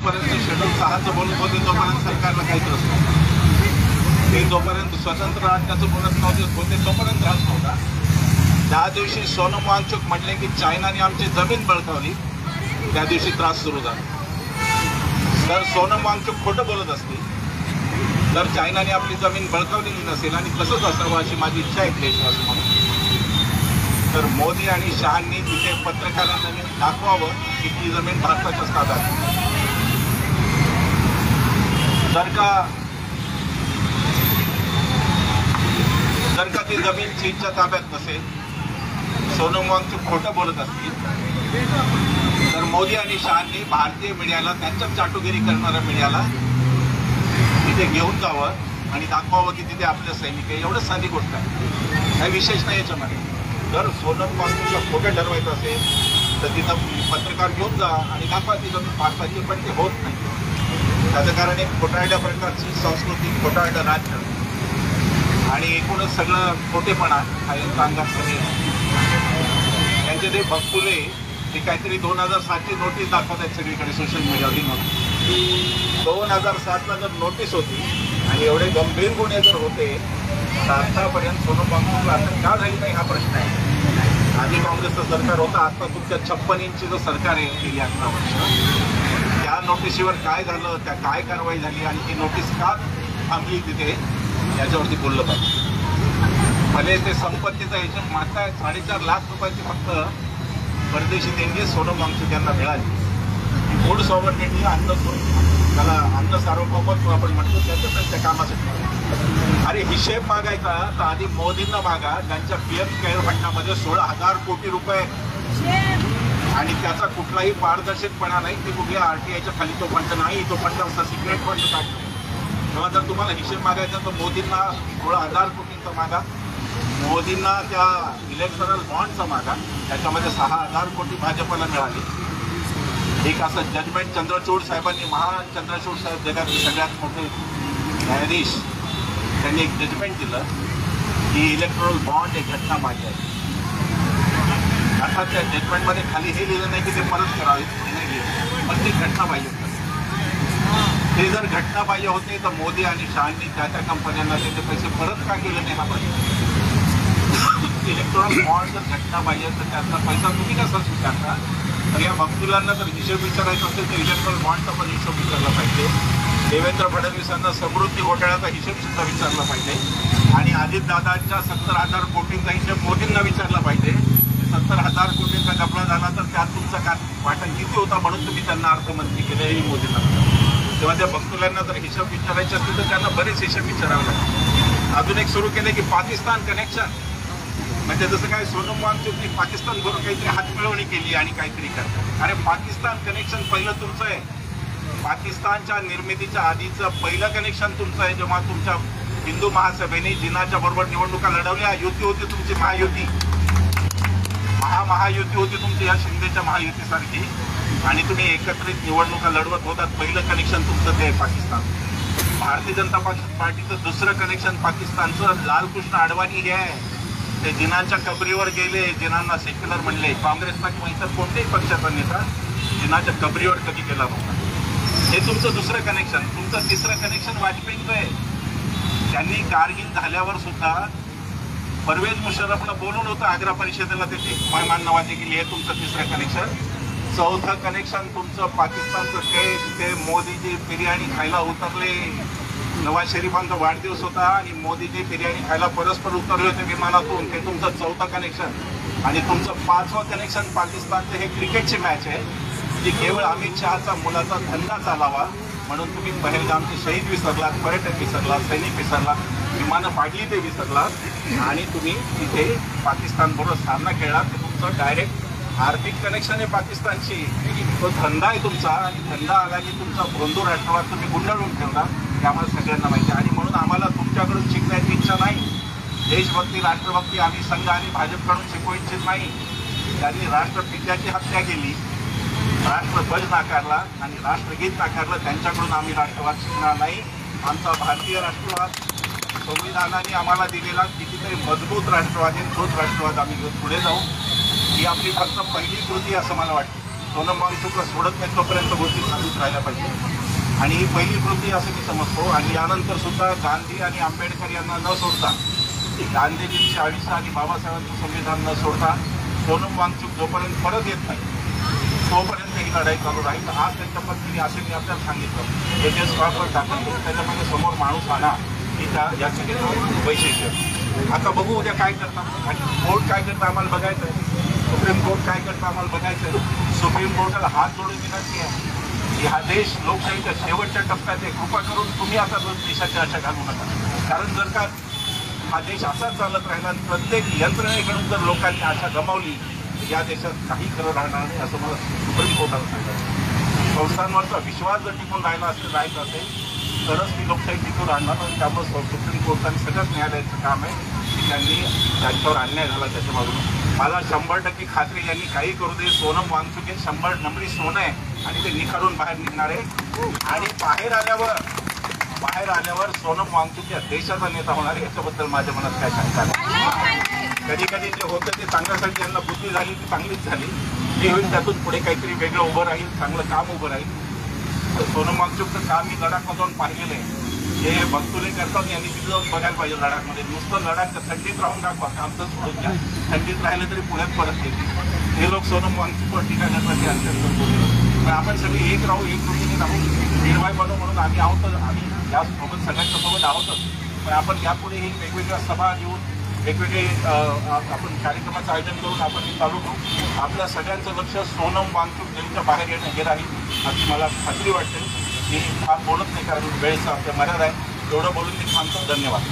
जोपर्यंत शेड्यूल 6चं बोलत होते तोपर्यंत सरकारला काहीच नसतं. ते जोपर्यंत स्वतंत्र राज्याचं बोलत होते तोपर्यंत त्रास नव्हता. ज्या दिवशी सोनम वांगचुक म्हणले की चायनाने आमची जमीन बळकावली त्या दिवशी त्रास सुरू झाला. जर सोनम वांगचुक खोटं बोलत असतील, जर चायनाने आपली जमीन बळकावलेली नसेल आणि तसंच असावं अशी माझी इच्छा आहे देशवासी म्हणून, तर मोदी आणि शहांनी तिथे पत्रकारांना दाखवावं की ती जमीन भारताच्याच ताब्यात आहे. जर का ती जमीन चीनच्या ताब्यात नसेल, सोनम वांगचुक खोटं बोलत असतील, तर मोदी आणि शहांनी भारतीय मीडियाला, त्यांच्यात चाटुगिरी करणाऱ्या मीडियाला तिथे घेऊन जावं आणि दाखवावं की तिथे आपले सैनिक आहे. एवढंच साधी गोष्ट आहे, काही विशेष नाही याच्यामध्ये. जर सोनम वांगचुकला खोटं ठरवायचं असेल तर तिथं पत्रकार घेऊन जा आणि दाखवा ती जमीन भारताची, पण ते होत नाही. त्याचं कारण एक खोटारड्या प्रकारची संस्कृती, खोटारडं राज्य आणि एकूणच सगळं खोटेपणा हा यांचा अंगात सगळे. त्यांचे ते भक्तुले ते काहीतरी 2007ची नोटीस दाखवत आहेत सगळीकडे सोशल मीडियावरही. 2007ला जर नोटीस होती आणि एवढे गंभीर गुन्हे जर होते तर आतापर्यंत सोनम वांगचुकला अटक का झाली नाही हा प्रश्न आहे. आधी काँग्रेसचं सरकार होतं, आता तुमच्या 56 इंची जो सरकार आहे गेली 18 वर्ष, त्या नोटिशीवर काय झालं, त्या काय कारवाई झाली आणि ती नोटीस का थांबली तिथे याच्यावरती बोललं पाहिजे. भले ते संपत्तीचा हिशोब मागताय 4.5 लाख रुपयाची फक्त परदेशी देणगी सोनम वांगचुक यांना मिळाली. फूड सॉव्हर्निटी, त्याला अन्न सार्वभौमत्व आपण म्हणतो, त्या कामासाठी. अरे हिशेब मागायचा तर आधी मोदींना मागा, त्यांच्या पीएम केअर फंडामध्ये 16,000 कोटी रुपये आणि त्याचा कुठलाही पारदर्शकपणा नाही. ते कुठल्या RTIच्या खाली तो फंड नाही, तो फंड असा सिक्रेट फंड काढतो. तेव्हा जर तुम्हाला हिशेब मागायचा तर मोदींना 16,000 कोटींचा मागा, मोदींना त्या इलेक्टरल बॉन्डचा मागा, त्याच्यामध्ये 6,000 कोटी भाजपला मिळाली. एक असं जजमेंट चंद्रचूड साहेबांनी, महान चंद्रचूड साहेब जगातले सगळ्यात मोठे न्यायाधीश, त्यांनी एक जजमेंट दिलं की इलेक्ट्रल बॉन्ड एक घटना पाहिजे आहे. अर्थात त्या जजमेंटमध्ये खाली हे लिहिलं नाही की ते परत करावे, हे नाही लिहिलं, पण ती घटना पाहिजे. ते जर घटना पाहिजे होते तर मोदी आणि शहांनी त्या कंपन्यांना ते पैसे परत का केले नाही हा पाहिजे. इलेक्ट्रॉनिक बॉन्ड जर घटना पाहिजे तर त्यातला पैसा तुम्ही कसा स्वीकारता. तर या भक्तुलांना जर हिशोब विचारायचा असेल तर इलेक्ट्रॉनिक बॉन्डचा पण हिशोब विचारला पाहिजे. देवेंद्र फडणवीसांना समृद्धी घोटाळ्याचा हिशोब सुद्धा विचारला पाहिजे आणि अजितदादांच्या 70,000 कोटींचा हिशोब मोदींना विचारला पाहिजे. 70,000 कोटींचा घपला झाला तर त्यात तुमचा वाटा किती होता म्हणून तुम्ही त्यांना अर्थमंत्री केले मोदींना. तेव्हा त्या भक्तुलांना जर हिशोब विचारायचे असतील तर त्यांना बरेच हिशोब विचारावे लागतात. अजून एक सुरू केले की पाकिस्तान कनेक्शन, म्हणजे जसं काय सोनम वांगचुकनी पाकिस्तान बरोबर काहीतरी हातमिळवणी केली आणि काहीतरी करतात. अरे पाकिस्तान कनेक्शन पहिलं तुमचं आहे. पाकिस्तानच्या निर्मितीच्या आधीचं पहिलं कनेक्शन तुमचं आहे. जेव्हा तुमच्या हिंदू महासभेने जिनाच्या बरोबर निवडणुका लढवल्या, युती होती तुमची, महायुती, महायुती होती तुमची या शिंदेच्या महायुतीसारखी, आणि तुम्ही एकत्रित निवडणुका लढवत होतात. पहिलं कनेक्शन तुमचं ते आहे पाकिस्तान. भारतीय जनता पार्टीचं दुसरं कनेक्शन पाकिस्तानचं लालकृष्ण अडवाणी हे आहे. ते जिनाच्या कबरीवर गेले, जिनांना सेक्युलर म्हणले. काँग्रेसचा किंवा इतर कोणत्याही पक्षाचा नेता जिनाच्या कबरीवर कधी गेला नव्हता. हे तुमचं दुसरं कनेक्शन. तुमचं तिसरं कनेक्शन वाजपेयींचं आहे. त्यांनी कारगिल झाल्यावर सुद्धा परवेज मुशर्रफला बोलवलं होतं आग्रा परिषदेला, त्याची मेहमान नवाजी केली. हे तुमचं तिसरं कनेक्शन. चौथं कनेक्शन तुमचं पाकिस्तानचं ते मोदीजी बिर्याणी खायला उतरले. नवाज शरीफांचा वाढदिवस होता आणि मोदीजी बिर्याणी खायला परस्पर उतरले होते विमानातून. ते तुमचं चौथं कनेक्शन. आणि तुमचं 5वं कनेक्शन पाकिस्तानचं हे क्रिकेटची मॅच आहे जी केवळ अमित शहाचा मुलाचा धंदा चालावा म्हणून तुम्ही पहलगामचे शहीद विसरलात, पर्यटक विसरलात, सैनिक विसरलात, विमानं पाडली ते विसरलात आणि तुम्ही तिथे पाकिस्तानबरोबर सामना खेळलात. ते तुमचं डायरेक्ट आर्थिक कनेक्शन आहे पाकिस्तानशी. तो धंदा आहे तुमचा आणि धंदा आला की तुमचा बंधू राष्ट्रवाद तुम्ही गुंडाळून ठेवला. हे आम्हाला सगळ्यांना माहिती आहे आणि म्हणून आम्हाला तुमच्याकडून शिकण्याची इच्छा नाही. देशभक्ती, राष्ट्रभक्ती आम्ही संघ आणि भाजपकडून शिकवू इच्छित नाही. त्यांनी राष्ट्रपित्याची हत्या केली, राष्ट्रध्वज नाकारला आणि राष्ट्रगीत नाकारलं. त्यांच्याकडून आम्ही राष्ट्रवाद शिकणार नाही. आमचा भारतीय राष्ट्रवाद संविधानाने आम्हाला दिलेला कितीतरी मजबूत राष्ट्रवादी, तोच राष्ट्रवाद आम्ही घेऊन पुढे जाऊ. ही आपली फक्त पहिली कृती असं मला वाटतं. सोनम वांगचुकला सोडत नाही तोपर्यंत गोष्टी चालूच राहिल्या पाहिजे. आणि ही पहिली कृती असं मी समजतो. आणि यानंतर सुद्धा गांधी आणि आंबेडकर यांना न सोडता, गांधीजींची आयुष्य आणि बाबासाहेबांचं संविधान न सोडता सोनम वांगचुक जोपर्यंत परत येत नाही तोपर्यंत ही लढाई चालू राहील. आज त्यांच्या पत्नीने असे मी आपल्याला सांगितलं हे जे स्टॉकवर टाकलं त्याच्यामध्ये समोर माणूस आणा ही याचे वैशिष्ट्य. आता बघू उद्या काय करतात आणि कोर्ट काय करतं आम्हाला बघायचं आहे. सुप्रीम कोर्ट काय करतं आम्हाला बघायचं आहे. सुप्रीम कोर्टाला हात जोडून विनंती आहे की हा देश लोकशाहीच्या शेवटच्या टप्प्यात आहे. कृपा करून तुम्ही आता देशाची आशा घालू नका. कारण जर का हा देश असाच चालत राहिला आणि प्रत्येक यंत्रणेकडून जर लोकांनी आशा गमावली या देशात काही खरं राहणार नाही असं मला सुप्रीम कोर्टाला सांगायचं. संस्थांवरचा विश्वास जर टिकून राहायचं असेल तरच ती लोकशाही टिकून राहणार. आणि त्यामुळे सुप्रीम कोर्टाने सगळ्याच न्यायालयाचं काम आहे की त्यांनी त्यांच्यावर अन्याय झाला त्याच्या बाजूने. मला 100% खात्री यांनी काही करू दे सोनम वांगचुक 100 नंबरी सोनं आहे आणि ते निखारून बाहेर निघणार आहे. आणि बाहेर आल्यावर सोनम वांगचुक या देशाचा नेता होणार आहे याच्याबद्दल माझ्या मनात काय शंका नाही. कधी कधी जे होतं ते चांगल्यासाठी यांना बुद्धी झाली ती चांगलीच झाली. जे होईल त्यातून पुढे काहीतरी वेगळं उभं राहील, चांगलं काम उभं राहील. सोनम वांगचुकचं काम मी लडाखमध्ये जाऊन पाहिलेलं आहे. हे बंतुले करतात यांनी तिथे जाऊन बघायला पाहिजे लडाखमध्ये. नुसतं लडाख थंडीत राहून दाखवा आमचं सोडून घ्या. थंडीत राहिले तरी पुण्यात परत येतील. हे लोक सोनम वांगचुकवर टीका करतात हे अत्यंत. पण आपण सगळे एक राहू, एक कृतीने राहू, निर्भय बनू म्हणून आम्ही आहोतच. आम्ही यासोबत सगळ्यांच्या सोबत आहोतच. पण आपण यापुढेही वेगवेगळ्या सभा घेऊन वेगवेगळे आपण कार्यक्रमाचं आयोजन करून आपण चालू करू. आपल्या सगळ्यांचं लक्ष सोनम वांगचुक जेलच्या बाहेर येणं हे राहील अशी मला खात्री वाटते. की हा बोलत नाही कारण वेळेचा आपल्या मर्यादा आहे. एवढं बोलून मी थांबतो. धन्यवाद.